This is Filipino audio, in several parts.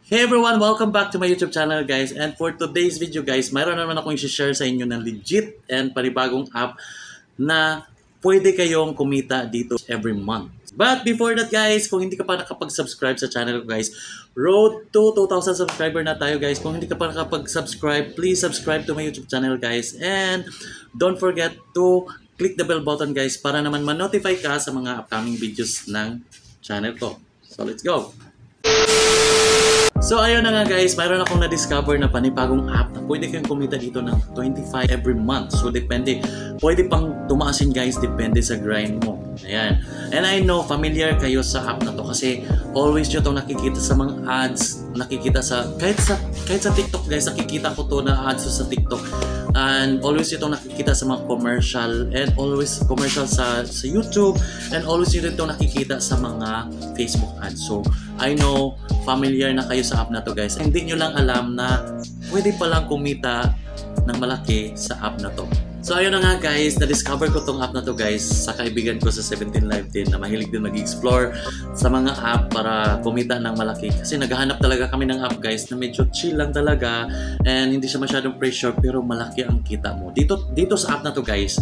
Hey everyone! Welcome back to my YouTube channel guys. And for today's video guys, mayroon naman akong i-share sa inyo ng legit and panibagong app na pwede kayong kumita dito every month. But before that guys, kung hindi ka pa nakapag-subscribe sa channel ko guys, road to 2,000 subscriber na tayo guys. Kung hindi ka pa nakapag-subscribe, please subscribe to my YouTube channel guys. And don't forget to click the bell button guys para naman ma-notify ka sa mga upcoming videos ng channel ko. So let's go! So ayun na nga guys, mayroon akong na-discover na panibagong app na pwede kayong kumita dito ng 25 every month. So depende, pwede pang tumaasin guys, depende sa grind mo. Ayan. And I know familiar kayo sa app na to kasi always nyo itong nakikita sa mga ads, nakikita sa kahit sa TikTok guys, nakikita ko to na ads sa TikTok. And always itong nakikita sa mga commercial and always commercial sa YouTube and always itong nakikita sa mga Facebook ads. So I know familiar na kayo sa app na to guys. Hindi nyo lang alam na pwede palang kumita ng malaki sa app na to. So ayun na nga guys, na-discover ko tong app na to guys sa kaibigan ko sa 17 Live din na mahilig din mag-explore sa mga app para kumita ng malaki. Kasi naghahanap talaga kami ng app guys na medyo chill lang talaga and hindi siya masyadong pressure pero malaki ang kita mo. Dito sa app na to guys,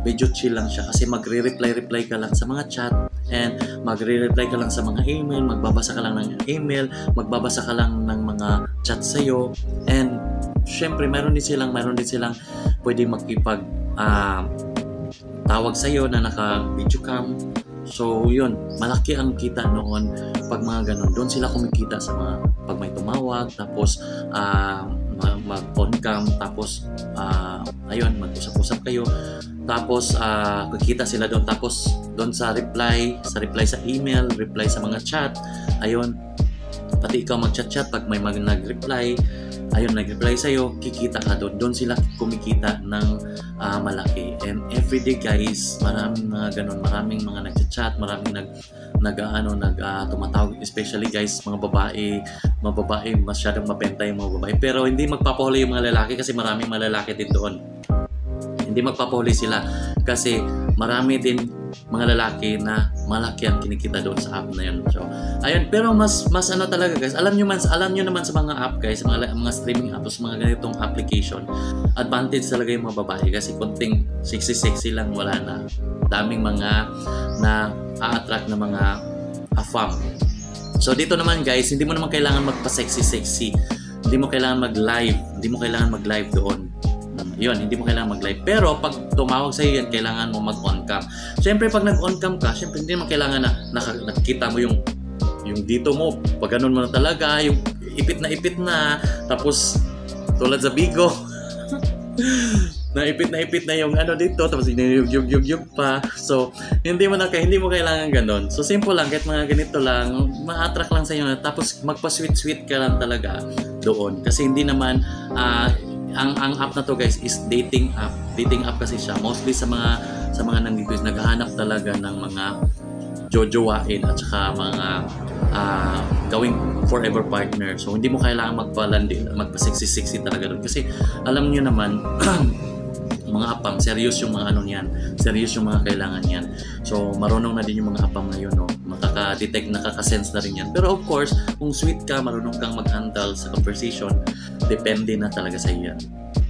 medyo chill lang siya kasi magre-reply ka lang sa mga chat and magre-reply ka lang sa mga email, magbabasa ka lang ng email, magbabasa ka lang ng mga chat sa'yo and syempre mayroon din silang pwede makipag tawag sa'yo na naka-video cam. So yun, malaki ang kita noon pag mga ganun. Doon sila kumikita sa mga pag may tumawag, tapos mag-on cam, tapos ayun, mag-usap-usap kayo. Tapos kikita sila doon, tapos doon sa reply sa email, reply sa mga chat. Ayun, pati ikaw mag-chat-chat pag may nag-reply. Ayun, nag-reply sa'yo, kikita ka doon. Doon sila kumikita ng malaki. And everyday guys, maraming mga ganun, maraming mga nag-chat, maraming tumatawag, especially guys, mga babae masyadong mabenta yung mga babae. Pero hindi magpapahuli yung mga lalaki kasi maraming mga lalaki din doon. Hindi magpapahuli sila kasi marami din mga lalaki na malaki ang kinikita doon sa app na yun. So, ayun, pero mas ano talaga guys, alam nyo naman sa mga app guys, mga streaming apps, mga ganitong application, advantage talaga yung mga babae kasi konting sexy lang, wala na. Daming mga na a-attract na mga afam. So dito naman guys, hindi mo naman kailangan magpa-sexy. Hindi mo kailangan mag-live doon. Yun, hindi mo kailangan mag-live. Pero pag tumawag sa'yo yan, kailangan mo mag-on cam. Siyempre, pag nag-on cam ka, siyempre hindi mo kailangan na nakikita mo yung dito mo. Pag ganun mo na talaga, yung ipit na, tapos tulad sa Bigo, na ipit na yung ano dito, tapos yung pa. So, hindi mo kailangan ganun. So, simple lang, kahit mga ganito lang, ma-attract lang sa'yo na, tapos magpa-sweet ka lang talaga doon. Kasi hindi naman, ang app na to guys is dating app kasi siya mostly sa mga nandito is naghahanap talaga ng mga jojowain at saka mga gawing forever partner. So hindi mo kailangan magpa-sexy talaga doon kasi alam niyo naman mga apam, serious yung mga serious yung mga kailangan yan. So marunong na din yung mga apam ngayon, no? Makaka-detect, nakaka-sense na rin yan. Pero of course, kung sweet ka, marunong kang mag-handle sa conversation, depende na talaga sa iyo yan.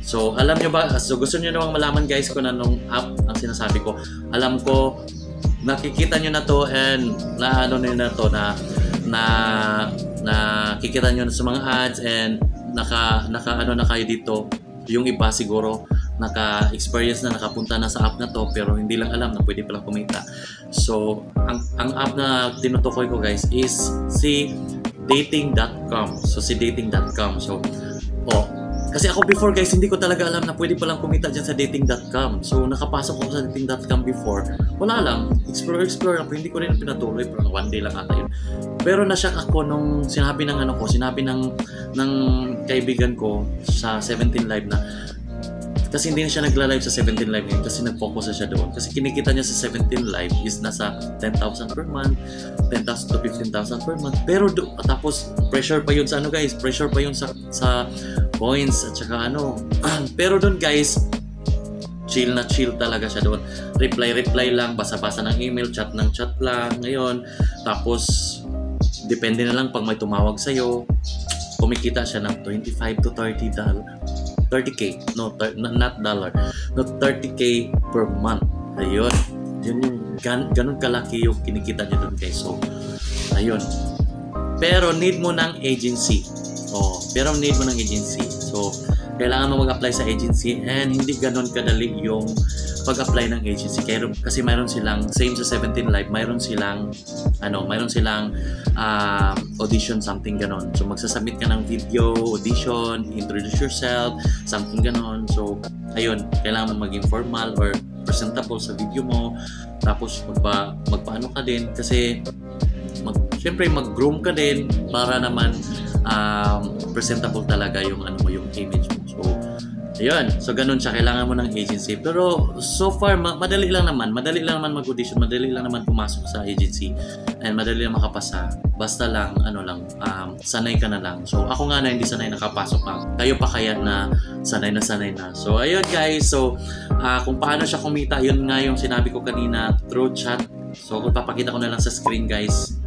So alam nyo ba, so gusto nyo namang malaman guys kung anong app ang sinasabi ko. Alam ko, nakikita nyo na to and nakikita nyo na sa mga ads and naka kayo dito. Yung iba siguro naka-experience na, nakapunta na sa app na to pero hindi lang alam na pwede palang kumita. So ang app na tinutukoy ko guys is si dating.com. So si dating.com. So kasi ako before guys, hindi ko talaga alam na pwede palang kumita dyan sa dating.com. So nakapasok ako sa dating.com before. Wala lang, explore lang. Pero hindi ko rin pinatuloy, pero one day lang ata yun. Pero nashock ako nung sinabi ng kaibigan ko sa 17 Live na kasi hindi na siya nagla-live sa 17 Live ngayon kasi nag-focus na siya doon. Kasi kinikita niya sa 17 Live is nasa 10,000 per month, 10,000 to 15,000 per month. Pero tapos pressure pa yun sa guys, pressure pa yun sa coins at saka pero doon guys, chill talaga siya doon. Reply lang, basa-basa ng email, chat lang ngayon. Tapos depende na lang pag may tumawag sa'yo. kumikita siya ng 25 to 30k. No, not dollar. No, 30k per month. Ayun. Yun yung ganun kalaki yung kinikita niya doon guys. So, ayun. Pero need mo ng agency. Pero need mo ng agency. So, kailangan mo mag-apply sa agency and hindi ganun kadali yung pag-apply ng agency. Kasi mayroon silang, same sa 17 Live, mayroon silang audition, something ganon. So, magsasubmit ka ng video, audition, introduce yourself, something ganon. So, ayun, kailangan mo maging formal or presentable sa video mo. Tapos, magpaano ka din kasi siyempre mag-groom ka din para naman presentable talaga yung yung image mo. So, ayun. So, ganun siya. Kailangan mo ng agency. Pero, so far, madali lang naman mag-audition. Madali lang naman pumasok sa agency. And madali lang makapasa. Basta lang, sanay ka na lang. So, ako nga na hindi sanay nakapasok ka. Kayo pa kaya na sanay na. So, ayun guys. So, kung paano siya kumita, yun nga yung sinabi ko kanina, through chat. So, kung papakita ko na lang sa screen guys.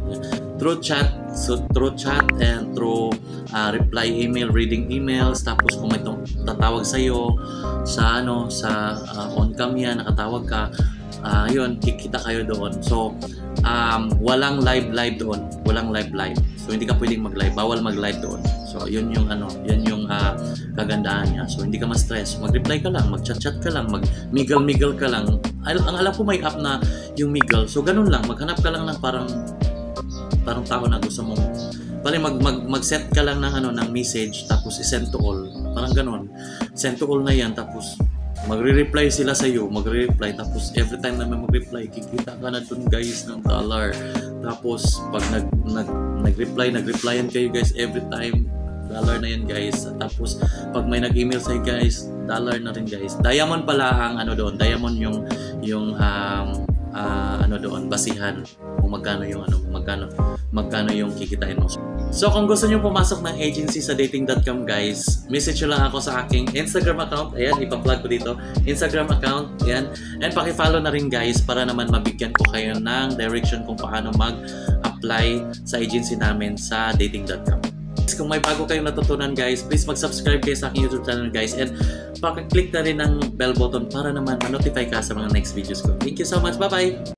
Through chat. So, through chat and through reply email, reading emails. Tapos kung may tatawag sa'yo sa on cam yan, nakatawag ka, yun, kikita kayo doon. So, walang live doon. Walang live. So, hindi ka pwedeng mag-live. Bawal mag-live doon. So, yun yung kagandahan niya. So, hindi ka ma-stress. Mag-reply ka lang, mag-chat ka lang, mag-miggle ka lang. Ang alam ko may app na yung Miggle. So, ganun lang. Maghanap ka lang ng parang tao na gusto mong mag-set ka lang ng ng message tapos i-send to all. Parang ganun. Send to all na yan tapos magre-reply sila sa iyo, tapos every time na may mag-reply, kikita ka na dun guys ng dollar. Tapos pag nag-replyan kayo guys every time, dollar na yan guys. Tapos pag may nag-email sa'yo guys, dollar na rin guys. Diamond pala ang doon. Diamond yung doon, basihan kung magkano yung kikitain mo. So kung gusto niyo pumasok ng agency sa dating.com guys, message nyo lang ako sa aking Instagram account. Ayan, ipa-plug ko dito. Instagram account, ayan. And paki-follow na rin guys para naman mabigyan ko kayo ng direction kung paano mag-apply sa agency namin sa dating.com. Kung may bago kayong natutunan guys, please mag-subscribe kayo sa aking YouTube channel guys and paki-click na rin ng bell button para naman ma-notify ka sa mga next videos ko. Thank you so much. Bye-bye!